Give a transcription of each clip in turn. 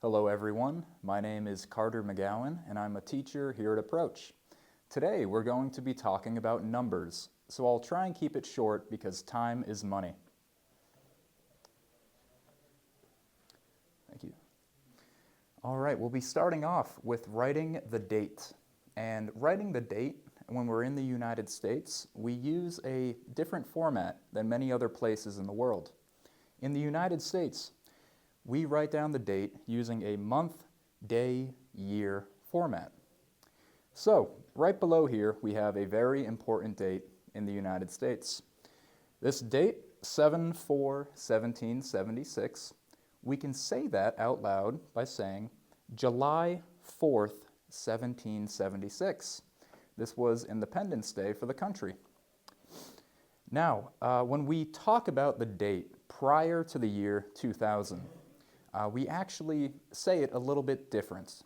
Hello everyone, my name is Carter McGowan and I'm a teacher here at Approach. Today we're going to be talking about numbers, so I'll try and keep it short because time is money. Thank you. All right, we'll be starting off with writing the date. And writing the date, when we're in the United States, we use a different format than many other places in the world. In the United States, we write down the date using a month, day, year format. So, right below here, we have a very important date in the United States. This date, 7/4/1776, we can say that out loud by saying July 4th, 1776. This was Independence Day for the country. Now, when we talk about the date prior to the year 2000, we actually say it a little bit different.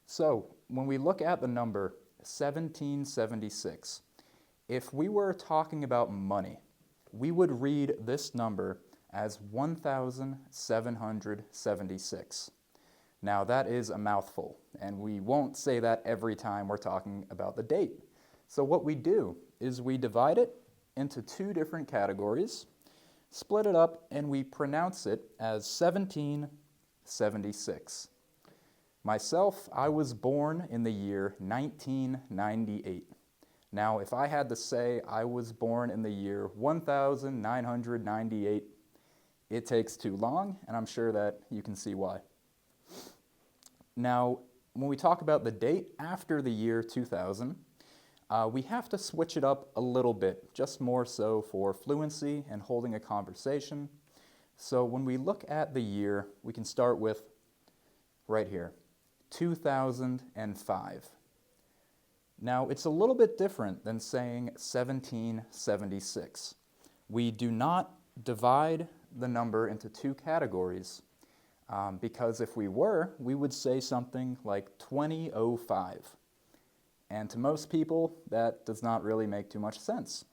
So, when we look at the number 1776, if we were talking about money, we would read this number as 1,776. Now, that is a mouthful, and we won't say that every time we're talking about the date. So what we do is we divide it into two different categories, split it up, and we pronounce it as 1776. Myself, I was born in the year 1998. Now, if I had to say I was born in the year 1998, it takes too long, and I'm sure that you can see why. Now, when we talk about the date after the year 2000, we have to switch it up a little bit, just more so for fluency and holding a conversation. So when we look at the year, we can start with, right here, 2005. Now, it's a little bit different than saying 1776. We do not divide the number into two categories, because if we were, we would say something like 2005. And to most people, that does not really make too much sense.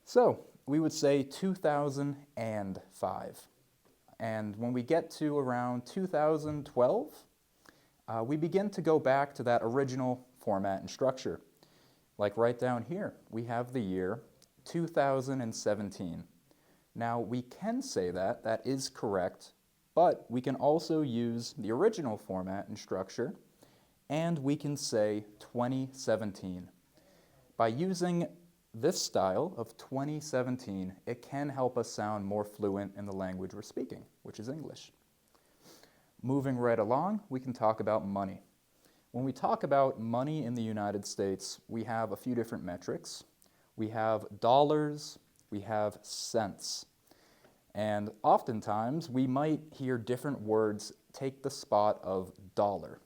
So we would say 2005. And when we get to around 2012, we begin to go back to that original format and structure. Like right down here, we have the year 2017. Now, we can say that, that is correct, but we can also use the original format and structure, and we can say 2017. By using this style of 2017, it can help us sound more fluent in the language we're speaking, which is English. Moving right along, we can talk about money. When we talk about money in the United States, we have a few different metrics. We have dollars, we have cents. And oftentimes, we might hear different words take the spot of dollar.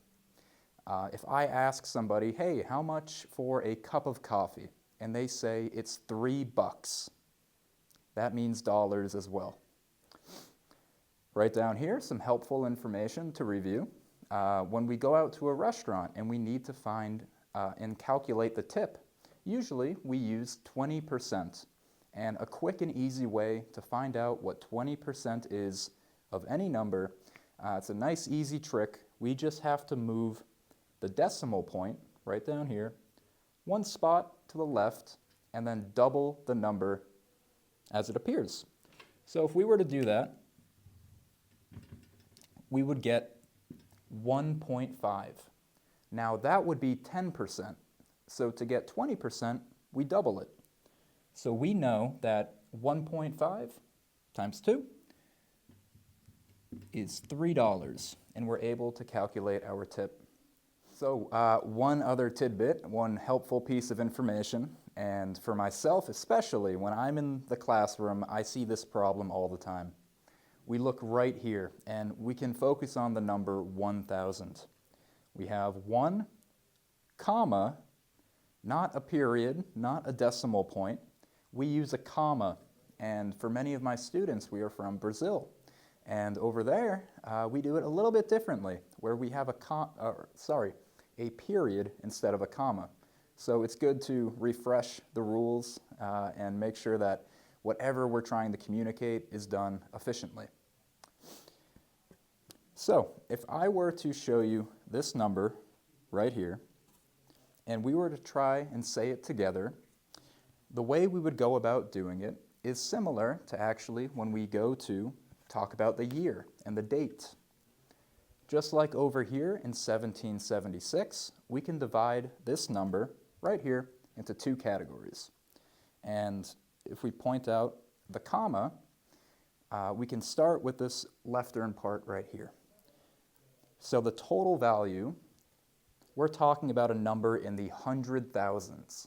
If I ask somebody, hey, how much for a cup of coffee? And they say it's $3. That means dollars as well. Right down here, some helpful information to review. When we go out to a restaurant and we need to find and calculate the tip, usually we use 20%. And a quick and easy way to find out what 20% is of any number, it's a nice easy trick. We just have to move the decimal point, right down here, one spot to the left, and then double the number as it appears. So if we were to do that, we would get 1.5. Now that would be 10%. So to get 20%, we double it. So we know that 1.5 times 2 is $3, and we're able to calculate our tip. So one other tidbit, one helpful piece of information, and for myself especially, when I'm in the classroom, I see this problem all the time. We look right here, and we can focus on the number 1,000. We have 1, comma, not a period, not a decimal point. We use a comma, and for many of my students, we are from Brazil. And over there, we do it a little bit differently, where we have a period instead of a comma. So it's good to refresh the rules and make sure that whatever we're trying to communicate is done efficiently. So if I were to show you this number right here, and we were to try and say it together, the way we would go about doing it is similar to actually when we go to talk about the year and the date. Just like over here in 1776, we can divide this number right here into two categories. And if we point out the comma, we can start with this left-hand part right here. So the total value, we're talking about a number in the hundred thousands.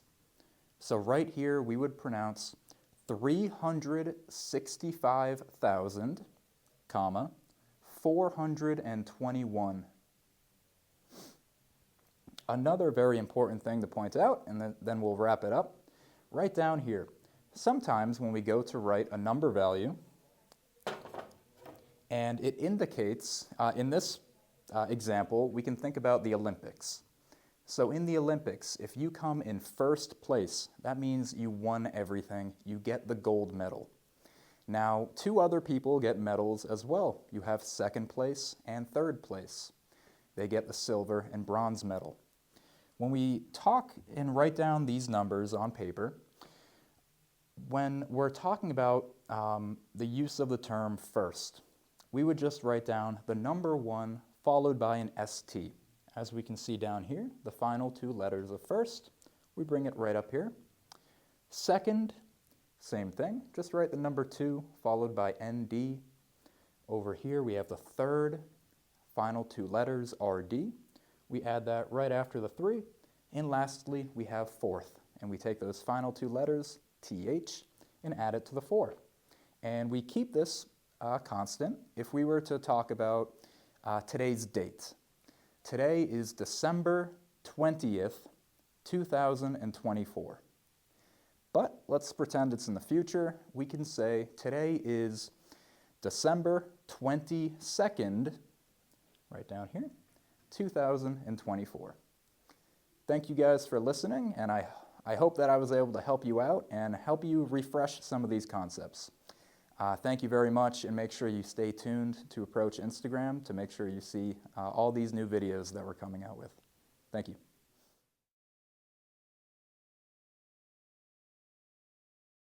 So right here we would pronounce 365,000, comma, 421. Another very important thing to point out, and then we'll wrap it up, right down here. Sometimes when we go to write a number value, and it indicates, in this example, we can think about the Olympics. So in the Olympics, if you come in first place, that means you won everything. You get the gold medal. Now, two other people get medals as well. You have second place and third place. They get the silver and bronze medal. When we talk and write down these numbers on paper, when we're talking about the use of the term first, we would just write down the number 1 followed by an ST. As we can see down here, the final two letters of first, we bring it right up here. Second, same thing, just write the number 2 followed by ND. Over here we have the third, final two letters RD. We add that right after the 3. And lastly, we have fourth, and we take those final two letters, TH, and add it to the 4. And we keep this constant if we were to talk about today's date. Today is December 20th, 2024. But let's pretend it's in the future. We can say today is December 22nd, right down here, 2024. Thank you guys for listening, and I hope that I was able to help you out and help you refresh some of these concepts. Thank you very much, and make sure you stay tuned to Approach Instagram to make sure you see all these new videos that we're coming out with. Thank you.